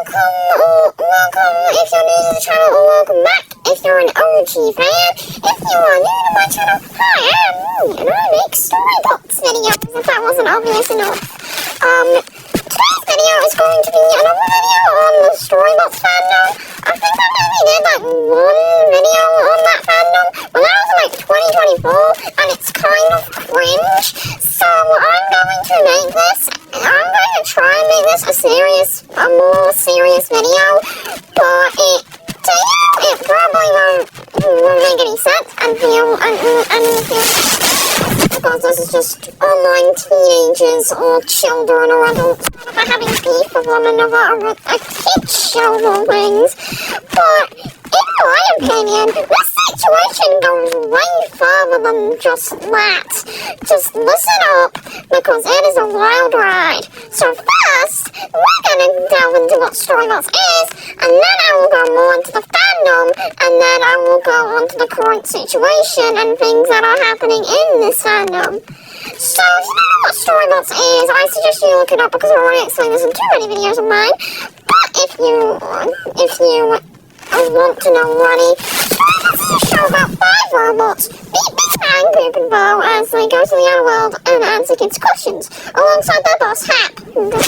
welcome if you're new to the channel, or welcome back if you're an OG fan. If you are new to my channel, hi, I'm me, and I make StoryBots videos, if that wasn't obvious enough. Today's video is going to be another video on the StoryBots Fandom. I think I maybe did like one video on that fandom, but that was in like 2024, and it's kind of cringe, so I'm going to make this. I'm going to try and make this a more serious video, but it probably won't make any sense because this is just online teenagers or children or adults having beef with one another over a kid's show or things. But in my opinion, this situation goes way further than just that. Just listen up, because it is a wild ride. So first, we're going to delve into what StoryBots is, and then I will go more into the fandom, and then I will go on to the current situation and things that are happening in this fandom. So if you don't know what StoryBots is, I suggest you look it up, because I already explained this in too many videos of mine. But if you want to know already, StoryBots is a show about 5 robots, Beep, Big Bang, Boop, and Bo, as they go to the outer world and answer kids' questions, alongside their boss, Hap, who does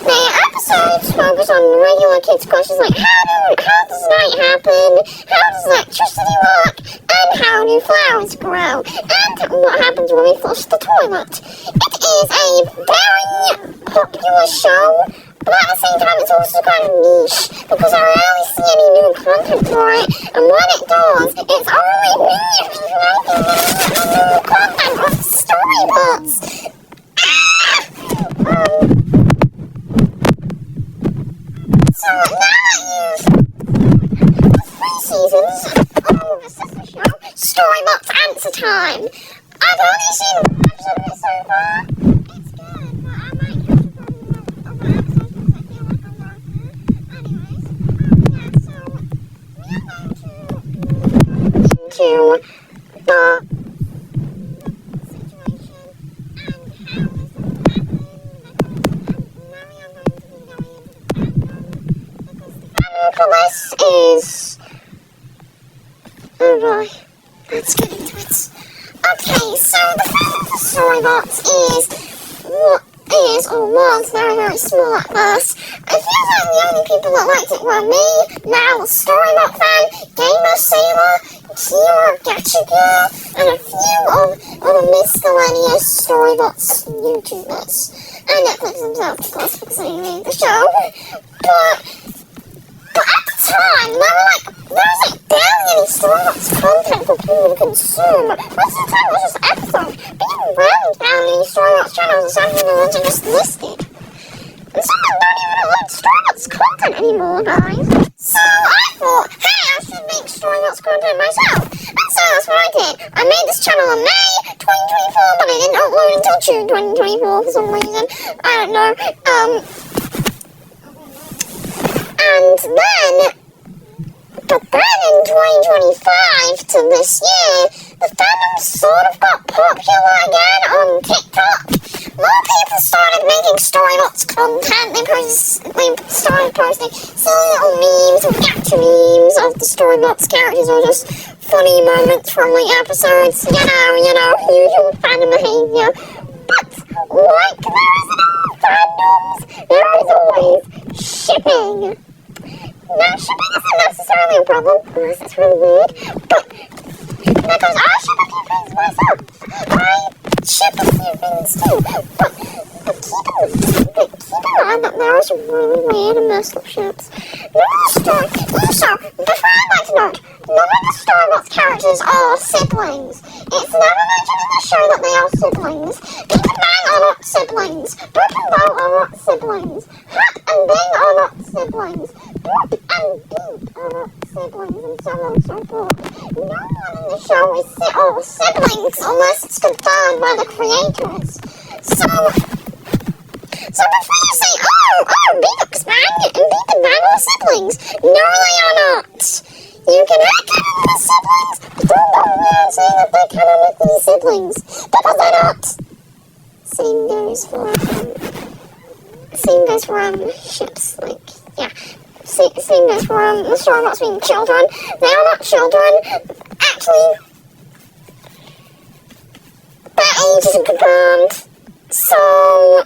the episodes focus on regular kids' questions like how does night happen, how does electricity work, and how do flowers grow, and what happens when we flush the toilet. It is a very popular show, but at the same time it's also kind of niche, because I rarely see any new content for it, and when it does, it's only me making new content of StoryBots. So now that 3 seasons of the sister show, StoryBots Answer Time. I've only seen 1 episode of it so far. It's good, but I might catch up on other episodes because I feel like I'm going through. Anyways, so we are going to into the situation and how this for this is... Alright, let's get into it. Okay, so the fandom for StoryBots is or was very, very small at first. I feel like the only people that liked it were me, Mal, StoryBot fan, Gamer Sailor, Kira, Gacha Girl, and a few of the miscellaneous StoryBots YouTubers. And Netflix themselves, of course, because they made the show. But at the time, there was barely any StoryBots content for people to consume. Most of the time it was just episodes. People rarely found any StoryBots channels aside from the ones I just listed. And some of them don't even upload StoryBots content anymore, guys. So I thought, hey, I should make StoryBots content myself. And so that's what I did. I made this channel in May 2024, but I didn't upload until June 2024 for some reason. I don't know. But then in 2025 to this year, the fandom sort of got popular again on TikTok. More people started making StoryBots content. They started posting silly little memes or gacha memes of the StoryBots characters, or just funny moments from the episodes. You know, usual fandom behavior. But like there is in all fandoms, there is always shipping. Now, shipping isn't necessarily a problem, unless it's really weird, but because I ship a few things myself. I ship a few things too, but keep in mind that there are some really weird and messed up ships. Also, before I'd like to note, none of the StoryBots characters are siblings. It's never mentioned in the show that they are siblings. Beep and Bang are not siblings. Boop and Bo are not siblings. Hap and Bing are not siblings. Boop and Beep are not siblings, and so on and so forth. No one in the show is siblings unless it's confirmed by the creators. So before you say, Beep and Bang are siblings, no, they are not. You can headcanon them as siblings, but don't go around saying that they're canonically siblings, because they're not. Same goes same goes for ships, like, yeah. Same goes for the StoryBots being children. They are not children. Actually, their age isn't confirmed. So,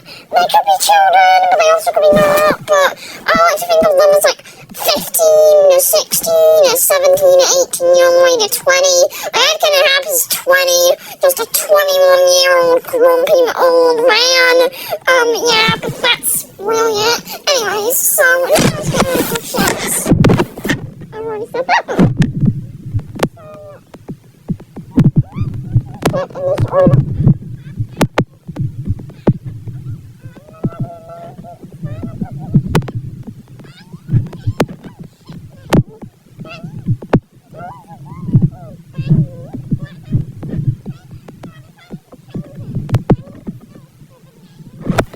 they could be children, but they also could be not. But I like to think of them as like 15 or 16 or 17 or 18 all the way to 20. A headcanon half is 20, just a 21-year-old grumpy old man. Yeah, but that's really it. Anyways, so let's get into ships. I've already said that. Ship in this order.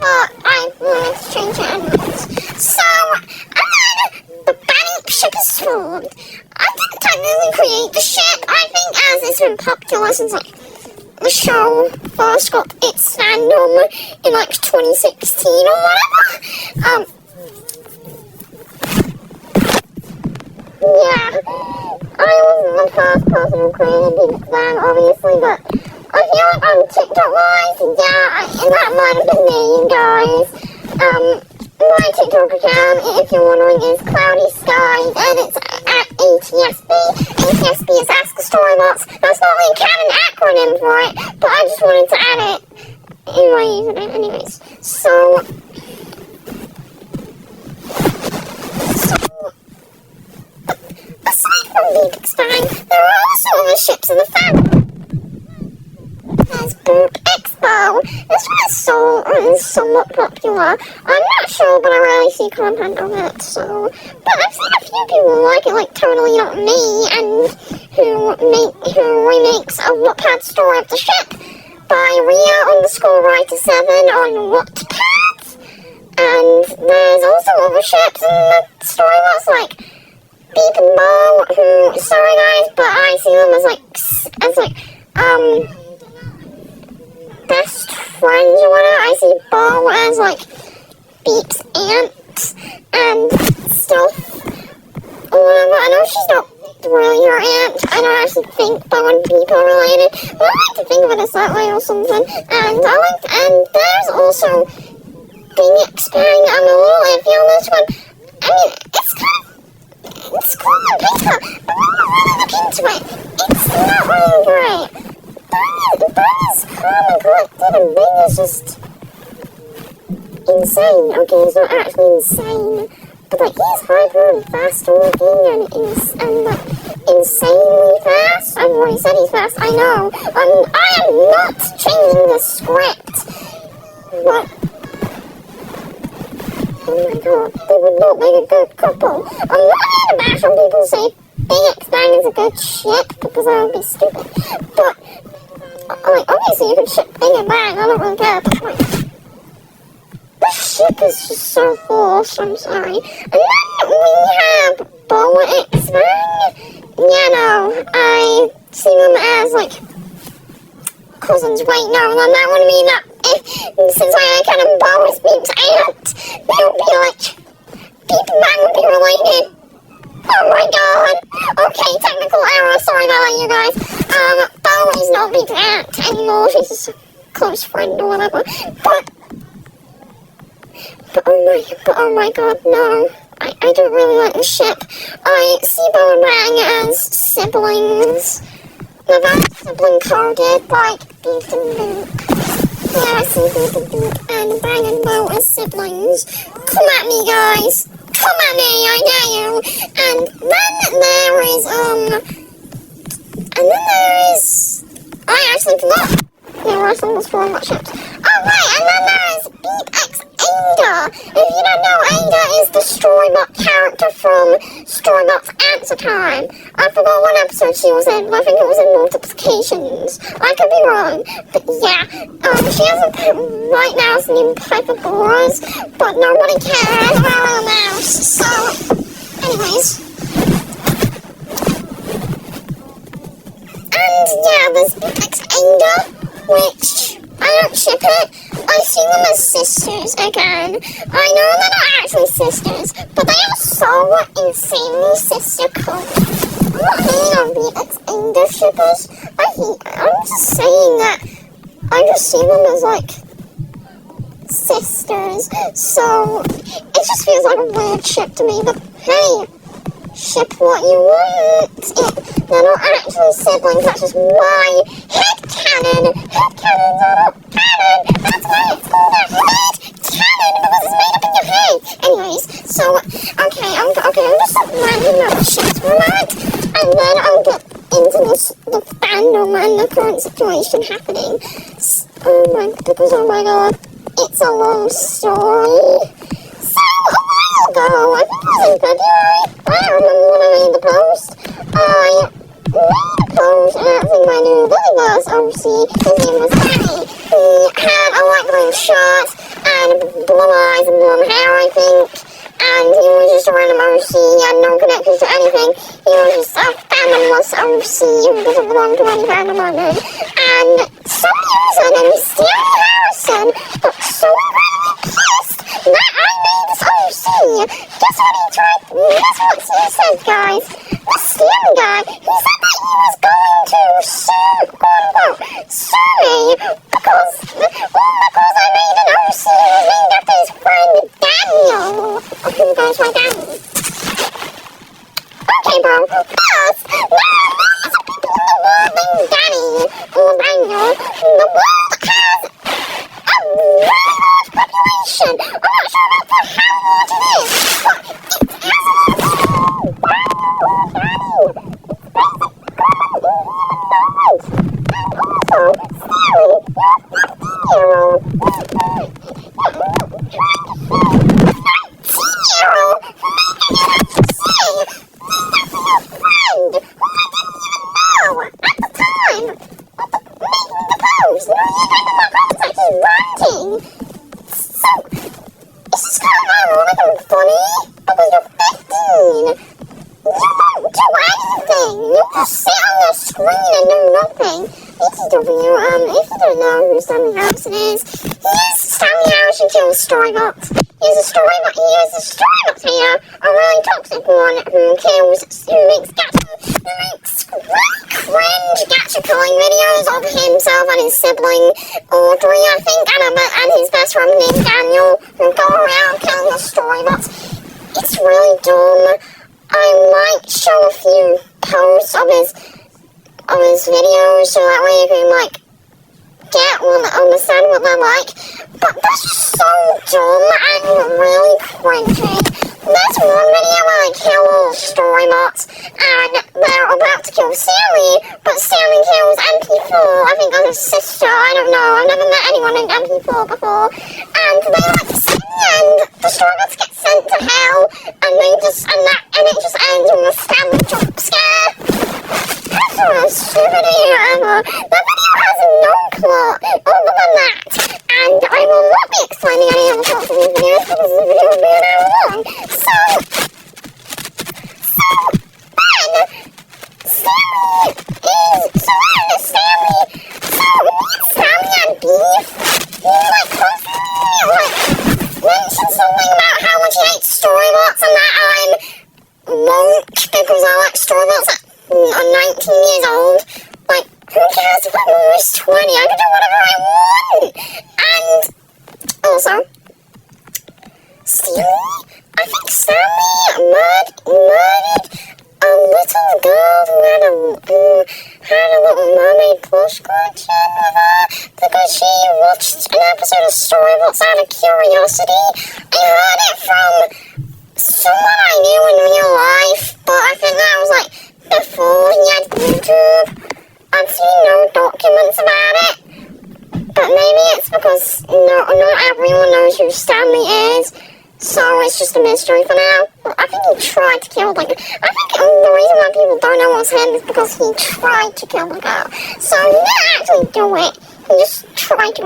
I wanted to change it anyways. So, and then the bank ship is formed. I didn't technically create the ship. I think as it's been popular since like the show first got its fandom in like 2016 or whatever. Yeah, I wasn't the first person who created the fan, obviously, but I feel like on TikTok-wise, yeah, that might have been me, you guys. My TikTok account, if you're wondering, is Cloudy Skies, and it's at ATSB. ATSB is Ask the StoryBots. That's not the canon acronym for it, but I just wanted to add it in my username anyways. So aside from the Big Bang, there are also other ships in the family. There's Boop Expo. This one is somewhat popular. I'm not sure, but I rarely see content of it, so. But I've seen a few people who like it, like Totally Not Me, and who remakes a Wattpad story of the ship by Rhea_Writer7 on Wattpad. And there's also other ships in the StoryBots, like Beep and Bo, who, sorry guys, but I see them as best friends or whatever. I see Bo as like Beep's aunt and stuff or whatever. I know she's not really her aunt. I don't actually think Bo and Beep are related, but I like to think of it as that way or something. And there's also Bing Expang. I'm a little iffy on this one. I mean, it's cool on paper, but when you really look into it, it's not really great. Bing is calm and collected, and Bing is just insane. Okay, he's not actually insane, but like he's hyper and fast talking and insanely fast. I've already said he's fast. I know. I am not changing the script. What? Oh my god, they would not make a good couple. I'm not here to bash on people who say Bing Expang is a good ship, because that would be stupid. But like, obviously you can ship Bing and Bang, I don't really care, but like, this ship is just so forced, I'm sorry. And then we have Bo Expang. Yeah, no, I see them as like cousins. Wait, no, then that wouldn't mean that since I kind of Bo is Beep's aunt, they would be like, Beep and Bang would be related. Oh my god. Okay, technical error, sorry about that, you guys. Bo is not Beep's aunt anymore, she's just a close friend or whatever. But oh my god, no. I don't really like the ship. I see Bo and Bang as siblings. They're very sibling coded, like Beep and Boop. Yeah, I see Beep and Boop and Bang and Bo as siblings. Come at me, guys. Come at me, I dare you. And then there is, I actually forgot. There were some StoryBot ships. Oh right, and then there is Beep X Ada. If you don't know, Ada is the StoryBot character from StoryBots Answer Time. I forgot what episode she was in, but I think it was in Multiplications. I could be wrong, but yeah. She has a pet right now, it's named Piper Boras, but nobody cares about her mouse. So, anyways. And yeah, there's Beep X Ada, which I don't ship it. I see them as sisters again. I know they're not actually sisters, but they are so insanely sistercal. I'm not hating on Beatles English shippers. I'm just saying that I just see them as like sisters. So it just feels like a weird ship to me. But hey, ship what you want. They're not actually siblings. That's just my headcanon. Headcanons are not canon. That's why it's called a headcanon, because it's made up in your head. Anyways, so okay, I'm just ranting about ships for a minute, and then I'll get into the fandom and the current situation happening. Oh my god, it's a long story. So, a while ago, I think it was in February, I don't remember when I made the post, I made a post announcing my new StoryBots OC. His name was Danny. He had a light blue shirt and blue eyes and blonde hair, I think, and he was just a random OC. He had no connection to anything. He was just a fandomless OC who doesn't belong to any fandom on it. And some user named Steely Harrison got so incredibly pissed that I made this OC. Guess what he said, guys? The Steely guy, he said that he was going to sue, quote-unquote, sue me because I made an OC who was named after his friend Daniel. Who goes by Daniel? Okay, bro. Plus, there are millions of people in the world named Danny or Daniel. The world has a very large population. I'm not sure about how large it is, but it has a lot of people. And also, Sally, you're 15-year-old. If you don't know who Sammy Harrison is, Sammy Harrison kills StoryBots. He is a StoryBots here, a really toxic one who makes really cringe gacha calling videos of himself and his sibling Audrey, I think, and his best friend named Daniel, who go around killing the StoryBots. It's really dumb. I might show a few posts of his videos so that way you can understand what they're like, but that's just so dumb and really cringy. There's one video where they kill all StoryBots and they're about to kill Sally, but Sally kills MP4, I think that's his sister, I don't know, I've never met anyone named MP4 before, and they sing and the StoryBots get sent to hell, and it just ends with a Stanley jump scare. That's the most stupid video ever. The video has no plot other than that, and I will not be explaining any other parts of these videos because the video will be an hour long. So Sammy and beef. He constantly mentions something about how much he hates StoryBots and that I'm won't because I like StoryBots. I'm 19 years old. Like, who cares if I'm almost 20? I can do whatever I want. And also, I think Sammy murdered a little girl who had a Little Mermaid plush collection with her because she watched an episode of StoryBots out of curiosity. I heard it from someone I knew in real life, but I think that was like before he had YouTube. I've seen no documents about it, but maybe it's because not everyone knows who Stanley is, so it's just a mystery for now. I think he tried to kill I think the reason why people don't know what's him is because he tried to kill the girl. So he didn't actually do it, he just tried to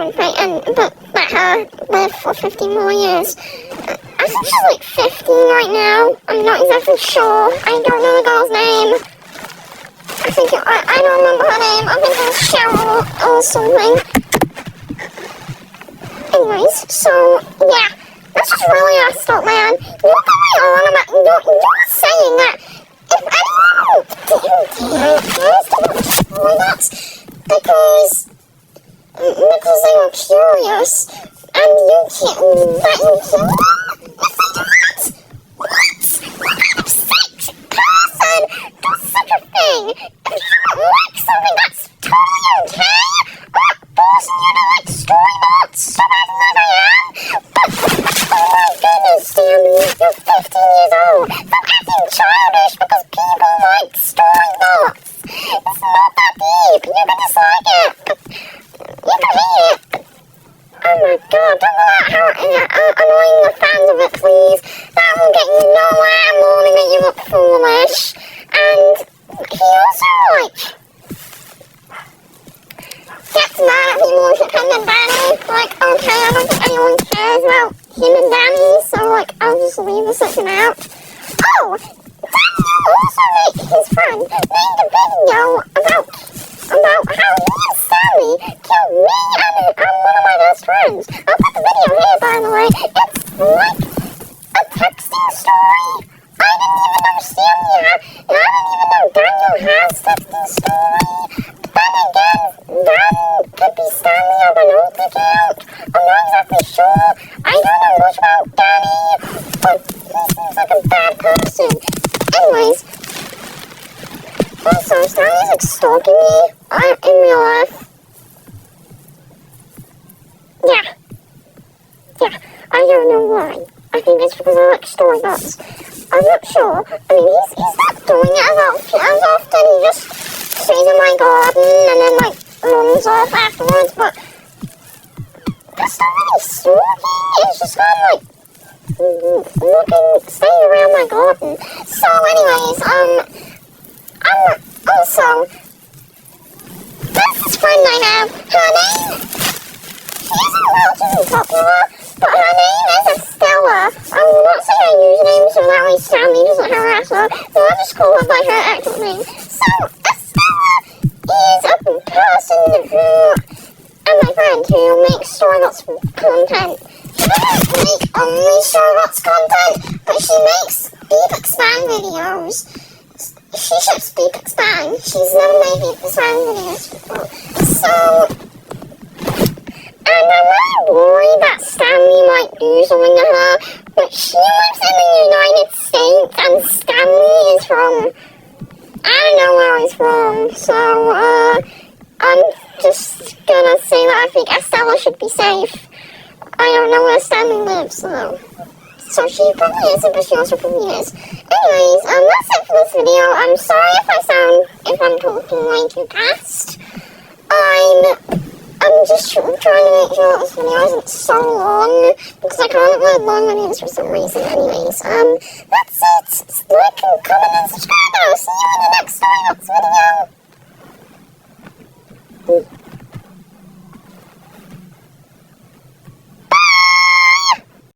but let her live for 15 more years. I think she's like 15 right now. I'm not exactly sure. I don't know the girl's name. I don't remember her name. I think it was Cheryl or something. Anyways, so, yeah, that's just really messed up, man. You're going on about, you're saying that if anyone cares about StoryBots because they were curious, and you can't let you kill them if they do that? What? What kind of sick person does such a thing? If you don't like something, that's totally okay. I'm not forcing you to like StoryBots, so I've never am. But, oh my goodness, Sammy, you're 15 years old. Stop acting childish because people like StoryBots. It's not that deep. You can dislike it. You can hate it. Oh my god, don't go out how annoying the fans of it, please. That will get you nowhere more than make you look foolish. And he also, like, gets mad at people if you come to Danny. Like, okay, I don't think anyone cares about him and Danny, so, like, I'll just leave the section out. Oh! Daniel also made his friend made a video about how he and Sammy killed me and one of my best friends. I'll put the video here, by the way. It's like a texting story. I didn't even know Sammy had, and I didn't even know Daniel has texting story. Then again, Dan could be Stanley of an old account. I'm not exactly sure. I don't know much about Danny, but he seems like a bad person. Anyways, also, Stanley's like stalking me in real life. Yeah, I don't know why. I think it's because I like StoryBots. I'm not sure. I mean, he's not doing it as often. He just stays in my garden and then, like, runs off afterwards, but that's not really stalking. It's just kind of, like, staying around my garden. So, anyways, I'm also, there's this friend I have. Her name, she isn't relatively popular, but her name is Estella. I will not say her username so that way Sammy doesn't harass her, so I'll just call her by her actual name. So, Estella is a person who, and my friend who makes StoryBots content. She doesn't make only StoryBots content, but she makes Beep Expand videos. She ships Beep Expand. She's never made Beep Expand videos before. So, and I'm really worried that Stanley might do something to her, but she lives in the United States, and Stanley is from, I don't know where he's from, so, I'm just gonna say that I think Estella should be safe. I don't know where Stanley lives, so she probably isn't, but she also probably is. Anyways, that's it for this video. I'm sorry if I'm talking way too fast. I'm just trying to make sure this video isn't so long, because I can't upload long videos for some reason. Anyways, that's it. Like, comment, and subscribe, and I'll see you in the next StoryBots video.